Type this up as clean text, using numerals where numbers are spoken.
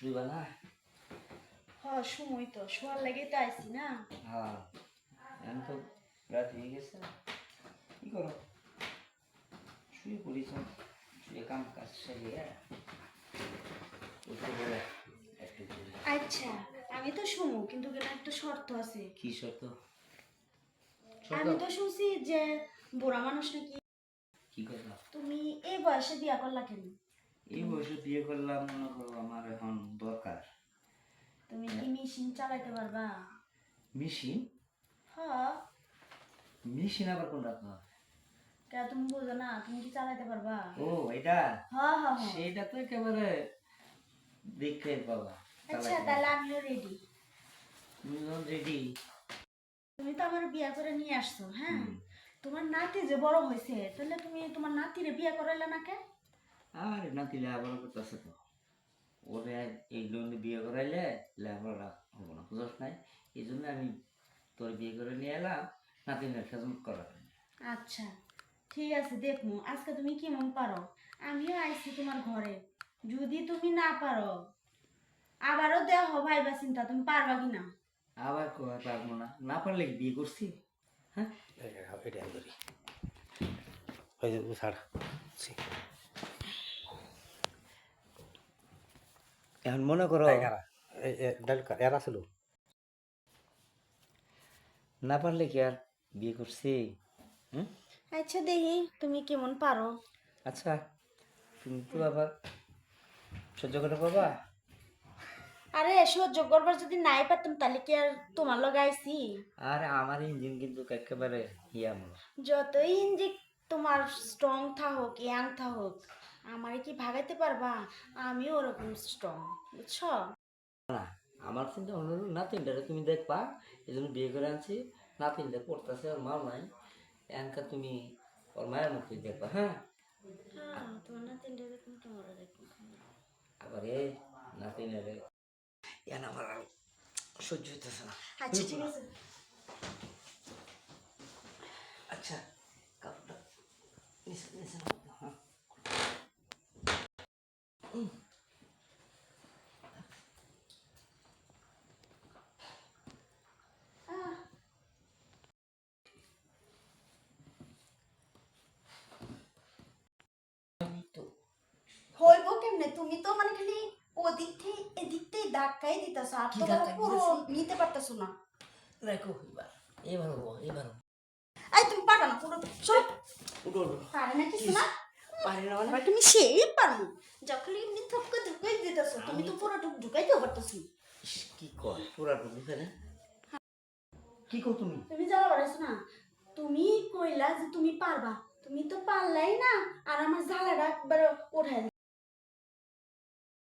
শুইবা না? হ্যাঁ সময় তো শোয়ার লাগে তো আইছি না। হ্যাঁ এখন তো রাত হয়ে গেছে, কি করো? শুয়ে পড়িস, শুয়ে কাম কাজ সেরে উঠে বলে একটু ঘুরি। আচ্ছা আমি তো শুনু, কিন্তু কেন একটা শর্ত আছে। কি শর্ত? আমি তো শুনছি যে বুড়া মানুষ নাকি। কি কথা? তুমি এই বয়সে বিয়া করলা কেন? এই বয়সে বিয়ে করলাম, মনে করো আমার এখন দরকার। তুমি কি মেশিন চালাতে পারবা? মেশিন? হ্যাঁ। মেশিন আবার কোনটা? কে তুমি বুঝো না? তুমি কি চালাতে পারবা? ও এটা? হ্যাঁ হ্যাঁ হ্যাঁ। সেটা তো একেবারে দেখতে বাবা। আচ্ছা তাহলে আমিও রেডি। তুমি রেডি? তুমি তো আমার বিয়া করে নিয়ে আসছো, হ্যাঁ? তোমার নাতি যে বড় হয়েছে, তাহলে তুমি তোমার নাতিরে বিয়া করাইলে না কে? আর নাতি লেখাপড়া করতেছে তো, ওরে এই লোন বিয়ে করাইলে লেখাপড়া হবো না, বুঝস নাই? এই জন্য আমি তোর বিয়ে করে নিয়ে এলাম, নাতিনের খেজমত করার। আচ্ছা ঠিক আছে, দেখমু আজকে তুমি কেমন পারো। আমিও আইছি তোমার ঘরে, যদি তুমি না পারো আবারও দেহ ভাইবা চিন্তা তুমি পারবা কিনা। আবার কয় পারবো না, না পারলে কি বিয়ে করছি? হ্যাঁ এটা ধরি ওই যে ছাড়। এখন মনে করো এরা ছিল না পারলে কি আর বিয়ে করছি? হুম? আচ্ছা দেখি তুমি কেমন পারো। আচ্ছা তুমি তো আবার সহ্য করে পাবা? আরে সহ্য করবার যদি নাই পারতাম তাহলে কি আর তোমার লগে আইছি? আর আমার ইঞ্জিন কিন্তু একেবারে ইয়া মানুষ। যতই ইঞ্জিক তোমার স্ট্রং থাকুক ইয়াং থাকুক, আমারে কি ভাগাইতে পারবা? আমিও ওরকম স্ট্রং, বুঝছো? না, আমার চিন্তা ভাবনা হলো নাতিনটারে তুমি দেখবা, এই জন্য বিয়ে করে আনছি। নাতিনটা পড়তেছে, ওর মাও নাই, এনকা তুমি ওর মায়ের মুখে দেখবা। হ্যাঁ হ্যাঁ তোমার নাতিনটা দেখুন তোমার দেখুন। আবার এই নাতিনের এন আমার আর সহ্য হইতেছে না। আচ্ছা ঠিক আছে। আচ্ছা কাপড়টা নিচে নিচে নাও তো, হ্যাঁ। হইব কেমনে? তুমি তো মানে খালি ওদিক থেকে এদিক থেকে ধাক্কাই দিতেছো, আর কি তো ধাক্কা পুরো দিতেছি? নিতে পারতেছো না। রাখো এবার হবো, এবার হবো। এই তুমি পারবা না পুরো, চলো। উঠো উঠো। পারে না কিছু না? পারি না মানে? আবার তুমি সেই পারবো, যখন এমনি থপকে ঢুকাই দিতেছো, তুমি তো পুরো ঢুকাইতেও পারতেছো। ইস, কি কর পুরা ঢুকে না? কি কর তুমি? তুমি যাওয়া পারছো না? তুমি কইলা যে তুমি পারবা, তুমি তো পারলাই না, আর আমার জ্বালাটা একবার ওঠাই